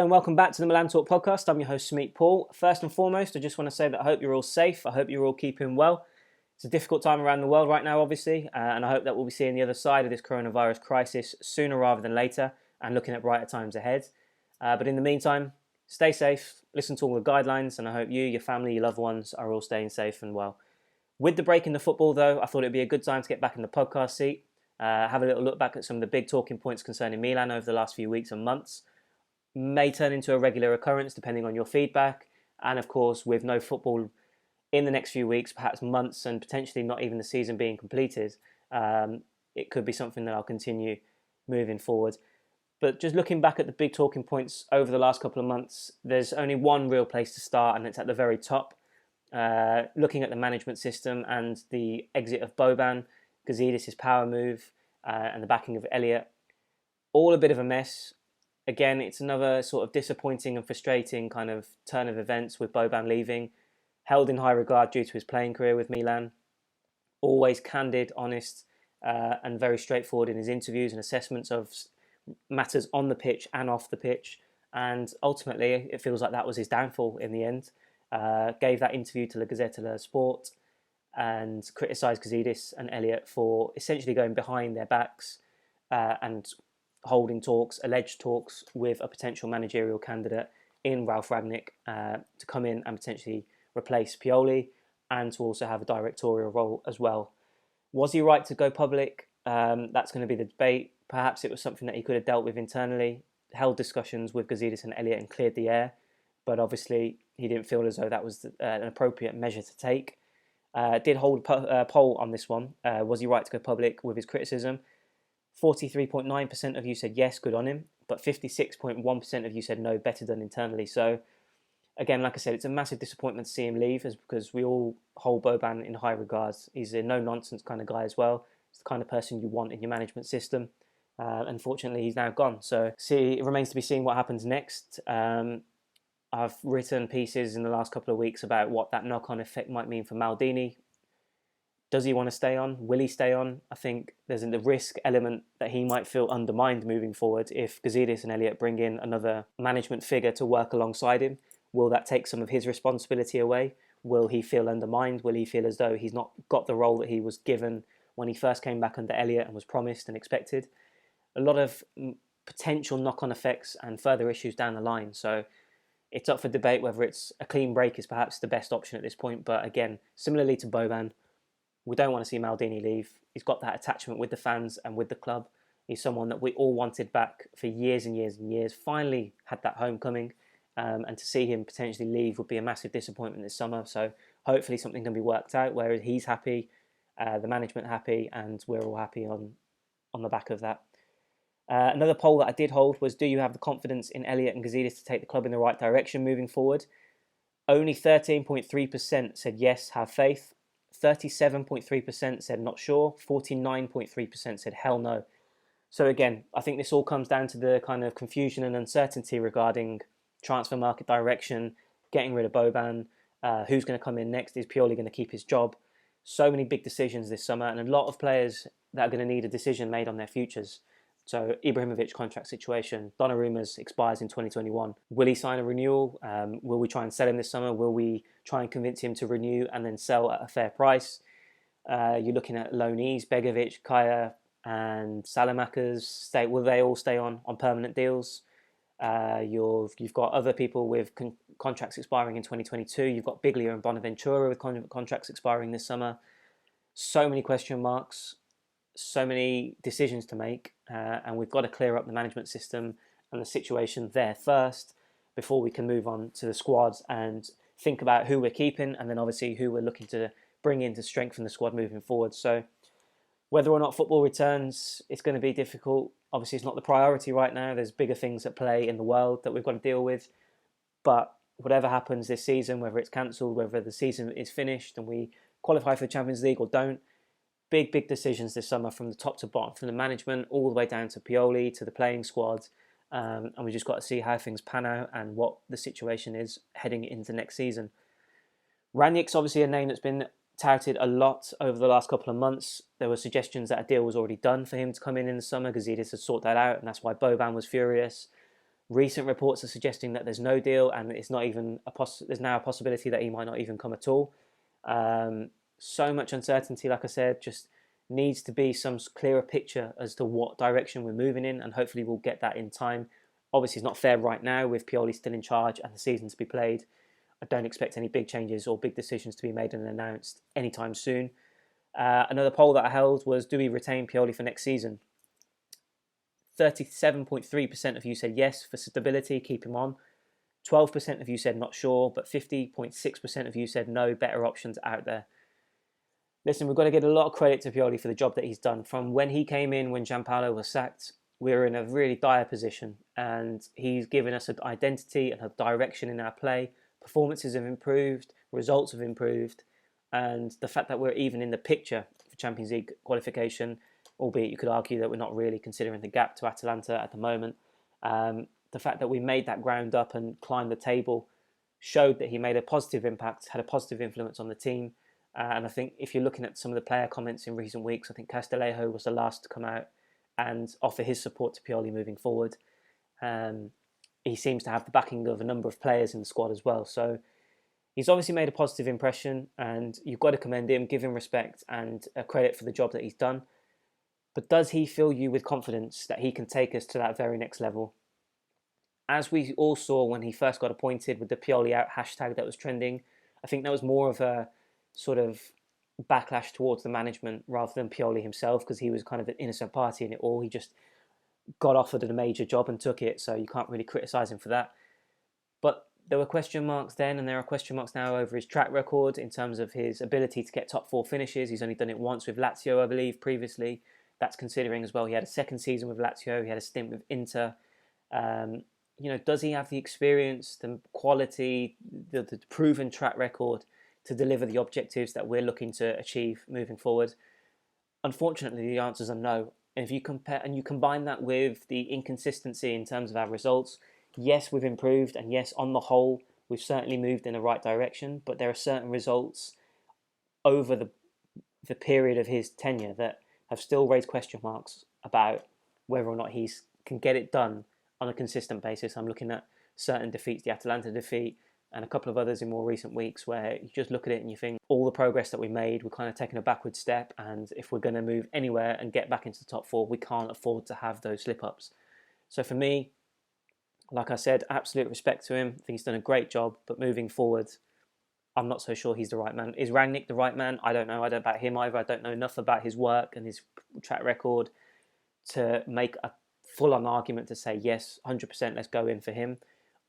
and welcome back to the MilanTalk Podcast. I'm your host, Smeet Paul. First and foremost, I just want to say that I hope you're all safe. I hope you're all keeping well. It's a difficult time around the world right now, obviously, and I hope that we'll be seeing the other side of this coronavirus crisis sooner rather than later and looking at brighter times ahead. But in the meantime, stay safe, listen to all the guidelines, and I hope you, your family, your loved ones are all staying safe and well. With the break in the football, though, I thought it'd be a good time to get back in the podcast seat, have a little look back at some of the big talking points concerning Milan over the last few weeks and months. May turn into a regular occurrence depending on your feedback, and of course with no football in the next few weeks, perhaps months, and potentially not even the season being completed, it could be something that I'll continue moving forward. But just looking back at the big talking points over the last couple of months, there's only one real place to start, and it's at the very top. Looking at the management system and the exit of Boban, Gazidis' power move, and the backing of Elliott, all a bit of a mess. Again, it's another sort of disappointing and frustrating kind of turn of events with Boban leaving, held in high regard due to his playing career with Milan. Always candid, honest, and very straightforward in his interviews and assessments of matters on the pitch and off the pitch. And ultimately, it feels like that was his downfall in the end. Gave that interview to La Gazzetta dello Sport and criticised Gazidis and Elliott for essentially going behind their backs and holding talks, alleged talks, with a potential managerial candidate in Ralf Rangnick to come in and potentially replace Pioli and to also have a directorial role as well. Was he right to go public? That's going to be the debate. Perhaps it was something that he could have dealt with internally, held discussions with Gazidis and Elliott and cleared the air, but obviously he didn't feel as though that was an appropriate measure to take. Did hold a poll on this one. Was he right to go public with his criticism? 43.9% of you said yes, good on him, but 56.1% of you said no, better done internally. So again, like I said, it's a massive disappointment to see him leave, because we all hold Boban in high regards. He's a no-nonsense kind of guy as well. He's the kind of person you want in your management system. Unfortunately, he's now gone. So it remains to be seen what happens next. I've written pieces in the last couple of weeks about what that knock-on effect might mean for Maldini. Does he want to stay on? Will he stay on? I think there's the risk element that he might feel undermined moving forward if Gazidis and Elliott bring in another management figure to work alongside him. Will that take some of his responsibility away? Will he feel undermined? Will he feel as though he's not got the role that he was given when he first came back under Elliott and was promised and expected? A lot of potential knock-on effects and further issues down the line. So it's up for debate whether it's a clean break is perhaps the best option at this point. But again, similarly to Boban, we don't want to see Maldini leave. He's got that attachment with the fans and with the club. He's someone that we all wanted back for years and years and years. Finally had that homecoming. And to see him potentially leave would be a massive disappointment this summer. So hopefully something can be worked out where he's happy, the management happy, and we're all happy on the back of that. Another poll that I did hold was, do you have the confidence in Elliott and Gazidis to take the club in the right direction moving forward? Only 13.3% said yes, have faith. 37.3% said not sure. 49.3% said hell no. So again, I think this all comes down to the kind of confusion and uncertainty regarding transfer market direction, getting rid of Boban, who's going to come in next, is Pioli going to keep his job? So many big decisions this summer, and a lot of players that are going to need a decision made on their futures. So Ibrahimovic contract situation, Donnarumma's expires in 2021. Will he sign a renewal? Will we try and sell him this summer? Will we try and convince him to renew and then sell at a fair price? You're looking at loanees, Begovic, Kaya and Salamakers. Will they all stay on permanent deals? You've got other people with contracts expiring in 2022. You've got Biglia and Bonaventura with contracts expiring this summer. So many question marks, so many decisions to make, and we've got to clear up the management system and the situation there first before we can move on to the squads and think about who we're keeping and then obviously who we're looking to bring in to strengthen the squad moving forward. So whether or not football returns, it's going to be difficult. Obviously, it's not the priority right now. There's bigger things at play in the world that we've got to deal with. But whatever happens this season, whether it's cancelled, whether the season is finished and we qualify for the Champions League or don't, big decisions this summer from the top to bottom, from the management all the way down to Pioli, to the playing squad. And we just got to see how things pan out and what the situation is heading into next season. Rangnick's obviously a name that's been touted a lot over the last couple of months. There were suggestions that a deal was already done for him to come in the summer. Gazidis had sorted that out, and that's why Boban was furious. Recent reports are suggesting that there's no deal, and it's not even there's now a possibility that he might not even come at all. So much uncertainty, like I said, just needs to be some clearer picture as to what direction we're moving in, and hopefully we'll get that in time. Obviously, it's not fair right now with Pioli still in charge and the season to be played. I don't expect any big changes or big decisions to be made and announced anytime soon. Another poll that I held was, do we retain Pioli for next season? 37.3% of you said yes for stability, keep him on. 12% of you said not sure, but 50.6% of you said no, better options out there. Listen, we've got to give a lot of credit to Pioli for the job that he's done. From when he came in, when Gianpaolo was sacked, we were in a really dire position, and he's given us an identity and a direction in our play. Performances have improved, results have improved, and the fact that we're even in the picture for Champions League qualification, albeit you could argue that we're not really considering the gap to Atalanta at the moment. The fact that we made that ground up and climbed the table showed that he made a positive impact, had a positive influence on the team. And I think if you're looking at some of the player comments in recent weeks, I think Castillejo was the last to come out and offer his support to Pioli moving forward. He seems to have the backing of a number of players in the squad as well. So he's obviously made a positive impression, and you've got to commend him, give him respect and credit for the job that he's done. But does he fill you with confidence that he can take us to that very next level? As we all saw when he first got appointed with the Pioli out hashtag that was trending, I think that was more of a sort of backlash towards the management rather than Pioli himself, because he was kind of an innocent party in it all. He just got offered a major job and took it, so you can't really criticise him for that. But there were question marks then, and there are question marks now over his track record in terms of his ability to get top four finishes. He's only done it once with Lazio, I believe, previously. That's considering as well. He had a second season with Lazio. He had a stint with Inter. Does he have the experience, the quality, the proven track record to deliver the objectives that we're looking to achieve moving forward? Unfortunately, the answers are no. And if you compare and you combine that with the inconsistency in terms of our results, yes, we've improved, and yes, on the whole, we've certainly moved in the right direction. But there are certain results over the period of his tenure that have still raised question marks about whether or not he can get it done on a consistent basis. I'm looking at certain defeats, the Atalanta defeat, and a couple of others in more recent weeks, where you just look at it and you think all the progress that we made, we're kind of taking a backward step, and if we're going to move anywhere and get back into the top four, we can't afford to have those slip-ups. So for me, like I said, absolute respect to him. I think he's done a great job, but moving forward, I'm not so sure he's the right man. Is Rangnick the right man? I don't know. I don't about him either. I don't know enough about his work and his track record to make a full-on argument to say, yes, 100%, let's go in for him.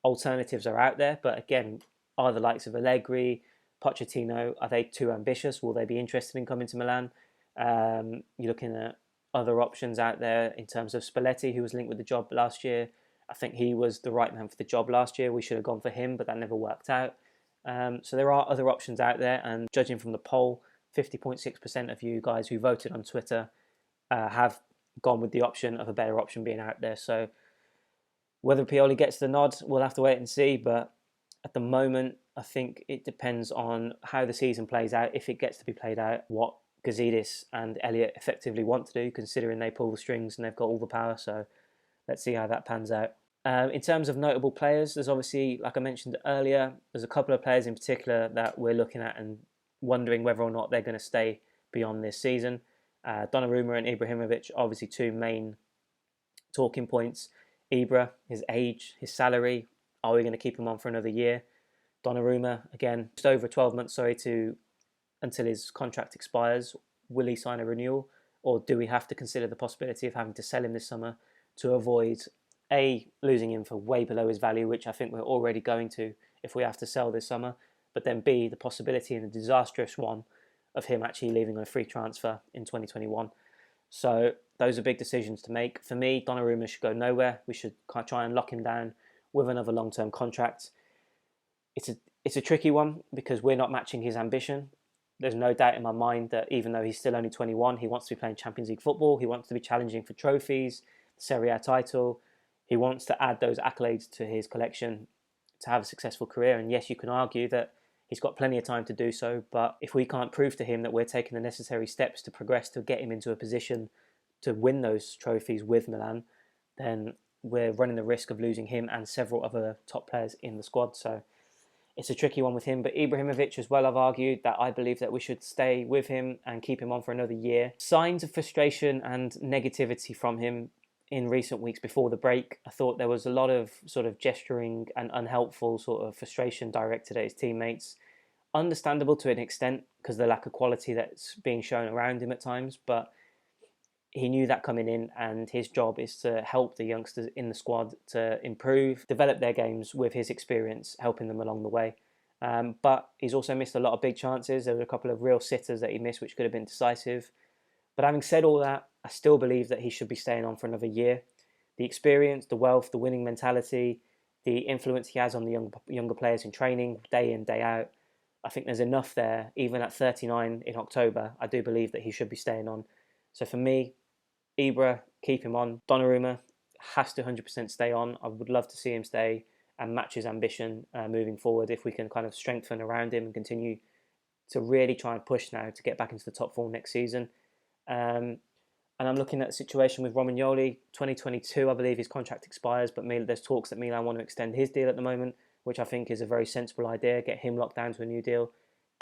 Alternatives are out there, but again, are the likes of Allegri, Pochettino, are they too ambitious? Will they be interested in coming to Milan? You're looking at other options out there in terms of Spalletti, who was linked with the job last year. I think he was the right man for the job last year. We should have gone for him, but that never worked out. So there are other options out there, and judging from the poll, 50.6% of you guys who voted on Twitter have gone with the option of a better option being out there. So whether Pioli gets the nod, we'll have to wait and see. But at the moment, I think it depends on how the season plays out, if it gets to be played out, what Gazidis and Elliott effectively want to do, considering they pull the strings and they've got all the power. So let's see how that pans out. In terms of notable players, there's obviously, like I mentioned earlier, there's a couple of players in particular that we're looking at and wondering whether or not they're going to stay beyond this season. Donnarumma and Ibrahimovic, obviously two main talking points. Ibra, his age, his salary, are we going to keep him on for another year? Donnarumma, again, just over 12 months, until his contract expires. Will he sign a renewal? Or do we have to consider the possibility of having to sell him this summer to avoid A, losing him for way below his value, which I think we're already going to if we have to sell this summer, but then B, the possibility and the disastrous one of him actually leaving on a free transfer in 2021. So those are big decisions to make. For me, Donnarumma should go nowhere. We should try and lock him down with another long-term contract. It's a tricky one because we're not matching his ambition. There's no doubt in my mind that even though he's still only 21, he wants to be playing Champions League football. He wants to be challenging for trophies, Serie A title. He wants to add those accolades to his collection to have a successful career. And yes, you can argue that he's got plenty of time to do so. But if we can't prove to him that we're taking the necessary steps to progress to get him into a position to win those trophies with Milan, then we're running the risk of losing him and several other top players in the squad. So it's a tricky one with him. But Ibrahimovic as well, I've argued that I believe that we should stay with him and keep him on for another year. Signs of frustration and negativity from him in recent weeks before the break. I thought there was a lot of sort of gesturing and unhelpful sort of frustration directed at his teammates. Understandable to an extent because the lack of quality that's being shown around him at times, but he knew that coming in, and his job is to help the youngsters in the squad to improve, develop their games with his experience, helping them along the way. But he's also missed a lot of big chances. There were a couple of real sitters that he missed, which could have been decisive. But having said all that, I still believe that he should be staying on for another year. The experience, the wealth, the winning mentality, the influence he has on the younger players in training, day in, day out, I think there's enough there. Even at 39 in October, I do believe that he should be staying on. So for me, Ibra, keep him on. Donnarumma has to 100% stay on. I would love to see him stay and match his ambition moving forward if we can kind of strengthen around him and continue to really try and push now to get back into the top four next season. And I'm looking at the situation with Romagnoli. 2022, I believe his contract expires, but there's talks that Milan want to extend his deal at the moment, which I think is a very sensible idea, get him locked down to a new deal.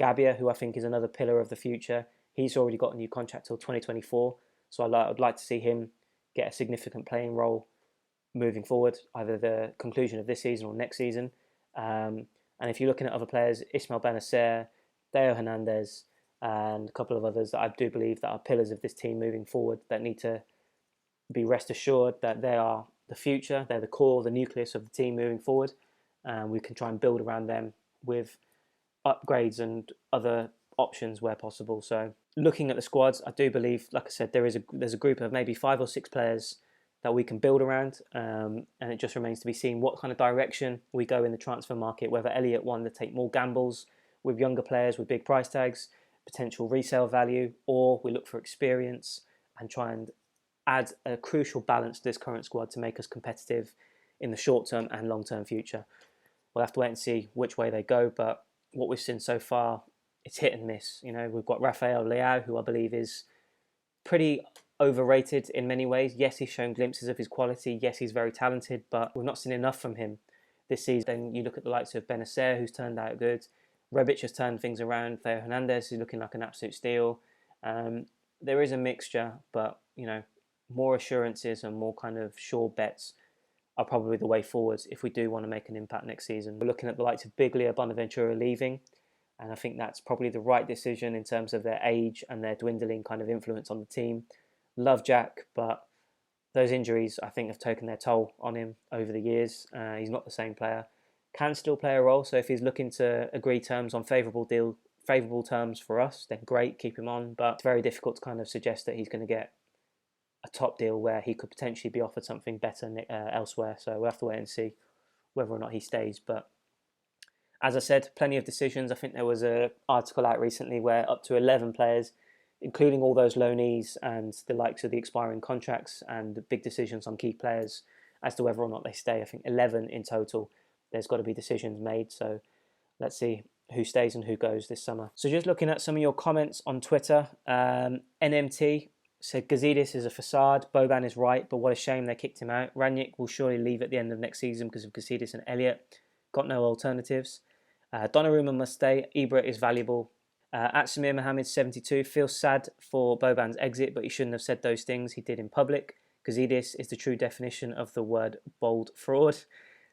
Gabbia, who I think is another pillar of the future, he's already got a new contract till 2024. So I'd like to see him get a significant playing role moving forward, either the conclusion of this season or next season. And if you're looking at other players, Ismail Benacer, Theo Hernandez, and a couple of others that I do believe that are pillars of this team moving forward that need to be rest assured that they are the future, they're the core, the nucleus of the team moving forward. And we can try and build around them with upgrades and other options where possible. So looking at the squads, I do believe, like I said, there's a group of maybe 5 or 6 players that we can build around, and it just remains to be seen what kind of direction we go in the transfer market, whether Elliott wanted to take more gambles with younger players with big price tags, potential resale value, or we look for experience and try and add a crucial balance to this current squad to make us competitive in the short term and long term future. We'll have to wait and see which way they go, but what we've seen so far, it's hit and miss. You know, we've got Rafael Leao, who I believe is pretty overrated in many ways. Yes, he's shown glimpses of his quality. Yes, he's very talented, but we've not seen enough from him this season. Then you look at the likes of Benacer, who's turned out good. Rebic has turned things around. Theo Hernandez is looking like an absolute steal. There is a mixture, but, you know, more assurances and more kind of sure bets are probably the way forwards if we do want to make an impact next season. We're looking at the likes of Biglia, Bonaventura leaving, and I think that's probably the right decision in terms of their age and their dwindling kind of influence on the team. Love Jack, but those injuries I think have taken their toll on him over the years. He's not the same player. Can still play a role, so if he's looking to agree terms on favourable terms for us, then great, keep him on. But it's very difficult to kind of suggest that he's going to get a top deal where he could potentially be offered something better elsewhere. So we'll have to wait and see whether or not he stays. But as I said, plenty of decisions. I think there was an article out recently where up to 11 players, including all those loanees and the likes of the expiring contracts and the big decisions on key players as to whether or not they stay. I think 11 in total. There's got to be decisions made. So let's see who stays and who goes this summer. So just looking at some of your comments on Twitter, NMT said Gazidis is a facade. Boban is right, but what a shame they kicked him out. Ranić will surely leave at the end of next season because of Gazidis and Elliott. Got no alternatives. Donnarumma must stay. Ibra is valuable. At Samir Mohammed 72 feels sad for Boban's exit, but he shouldn't have said those things he did in public. Gazidis is the true definition of the word bold fraud.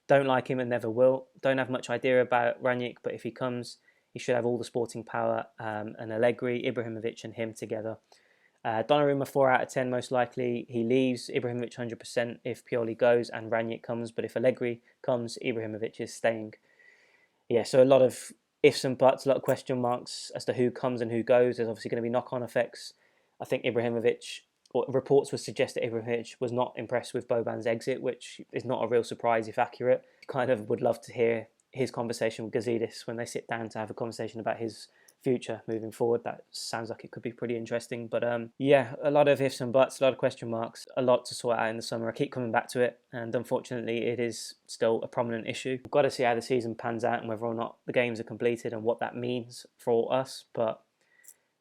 Don't like him and never will. Don't have much idea about Ranić, but if he comes, he should have all the sporting power, and Allegri, Ibrahimovic and him together. Donnarumma 4 out of 10 most likely he leaves. Ibrahimovic 100% if Pioli goes and Ranić comes, but if Allegri comes, Ibrahimovic is staying. Yeah, so a lot of ifs and buts, a lot of question marks as to who comes and who goes. There's obviously going to be knock-on effects. I think Ibrahimovic, or reports would suggest that Ibrahimovic was not impressed with Boban's exit, which is not a real surprise if accurate. Kind of would love to hear his conversation with Gazidis when they sit down to have a conversation about his future moving forward. That sounds like it could be pretty interesting. But yeah, a lot of ifs and buts, a lot of question marks, a lot to sort out in the summer. I keep coming back to it, and unfortunately it is still a prominent issue. We've got to see how the season pans out and whether or not the games are completed and what that means for us. But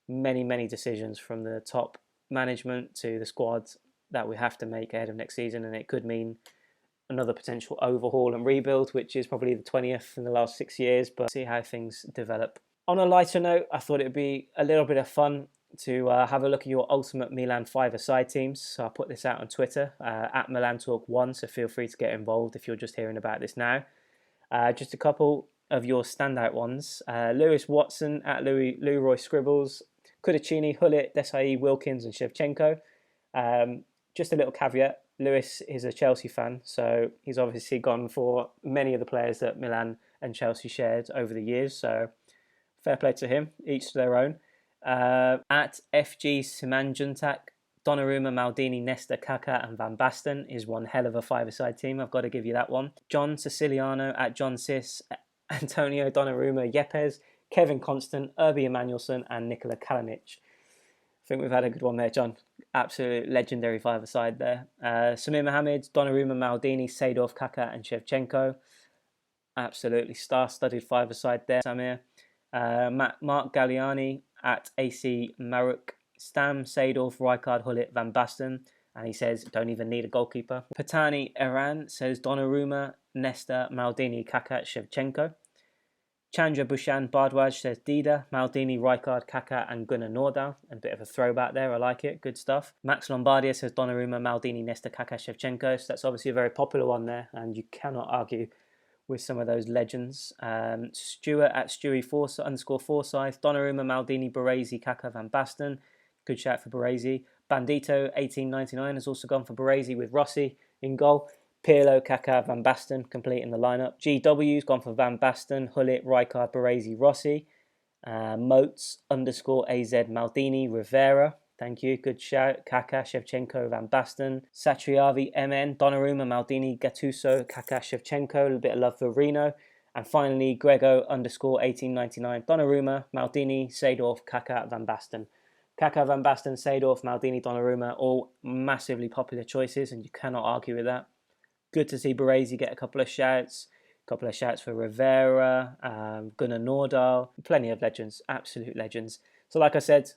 many decisions from the top management to the squad that we have to make ahead of next season, and it could mean another potential overhaul and rebuild, which is probably the 20th in the last 6 years, but see how things develop. On a lighter note, I thought it'd be a little bit of fun to have a look at your ultimate Milan five-a-side teams. So I'll put this out on Twitter, at MilanTalk1, so feel free to get involved if you're just hearing about this now. Just a couple of your standout ones. Lewis Watson at Leroy Scribbles, Kudicini, Hullet, Desai, Wilkins and Shevchenko. Just a little caveat, Lewis is a Chelsea fan, so he's obviously gone for many of the players that Milan and Chelsea shared over the years, so fair play to him, each to their own. At FG Simanjuntak, Donnarumma, Maldini, Nesta, Kaká and Van Basten is one hell of a five-a-side team. I've got to give you that one. John Siciliano at John Sis, Antonio Donnarumma, Yepes, Kevin Constant, Irby Emanuelson and Nikola Kalinic. I think we've had a good one there, John. Absolute legendary five-a-side there. Samir Mohamed, Donnarumma, Maldini, Seedorf, Kaká and Shevchenko. Absolutely star-studded five-a-side there, Samir. Mark Galliani at AC Maruk, Stam, Seedorf, Rijkaard, Hullet, Van Basten, and he says don't even need a goalkeeper. Patani Iran says Donnarumma, Nesta, Maldini, Kaká, Shevchenko. Chandra Bushan Bardwaj says Dida, Maldini, Rijkaard, Kaká and Gunnar Nordahl. A bit of a throwback there, I like it, good stuff. Max Lombardia says Donnarumma, Maldini, Nesta, Kaká, Shevchenko. So that's obviously a very popular one there, and you cannot argue with some of those legends. Stuart at Stewie_Forsyth, Donnarumma, Maldini, Baresi, Kaká, Van Basten. Good shout for Baresi. Bandito 1899 has also gone for Baresi with Rossi in goal. Pirlo, Kaká, Van Basten completing the lineup. GW's gone for Van Basten, Hullet, Rijkaard, Baresi, Rossi. Moats_AZ Maldini, Rivera. Thank you. Good shout. Kaká, Shevchenko, Van Basten. Satriavi, MN, Donnarumma, Maldini, Gattuso, Kaká, Shevchenko. A little bit of love for Reno. And finally, Grego_1899, Donnarumma, Maldini, Seedorf, Kaká, Van Basten. Kaká, Van Basten, Seedorf, Maldini, Donnarumma, all massively popular choices, and you cannot argue with that. Good to see Baresi get a couple of shouts. A couple of shouts for Rivera, Gunnar Nordahl. Plenty of legends, absolute legends. So like I said,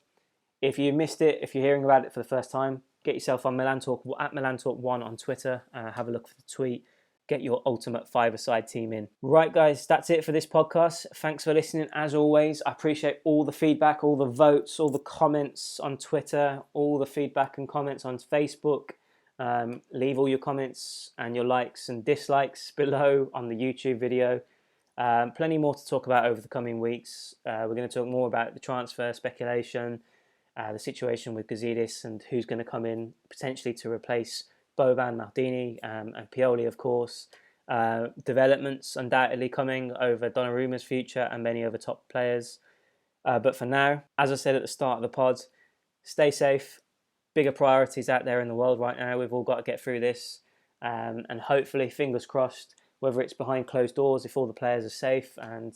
if you missed it, if you're hearing about it for the first time, get yourself on MilanTalk, at MilanTalk1 on Twitter. Have a look for the tweet. Get your ultimate five-a-side team in. Right, guys, that's it for this podcast. Thanks for listening. As always, I appreciate all the feedback, all the votes, all the comments on Twitter, all the feedback and comments on Facebook. Leave all your comments and your likes and dislikes below on the YouTube video. Plenty more to talk about over the coming weeks. We're going to talk more about the transfer speculation, the situation with Gazidis and who's going to come in potentially to replace Boban, Maldini and Pioli, of course. Developments undoubtedly coming over Donnarumma's future and many other top players. But for now, as I said at the start of the pod, stay safe. Bigger priorities out there in the world right now. We've all got to get through this. And hopefully, fingers crossed, whether it's behind closed doors, if all the players are safe and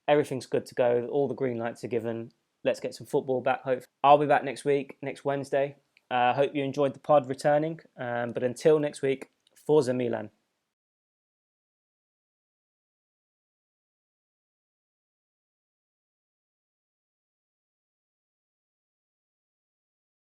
everything's good to go, all the green lights are given, let's get some football back, hopefully. I'll be back next week, next Wednesday. Hope you enjoyed the pod returning. But until next week, Forza Milan.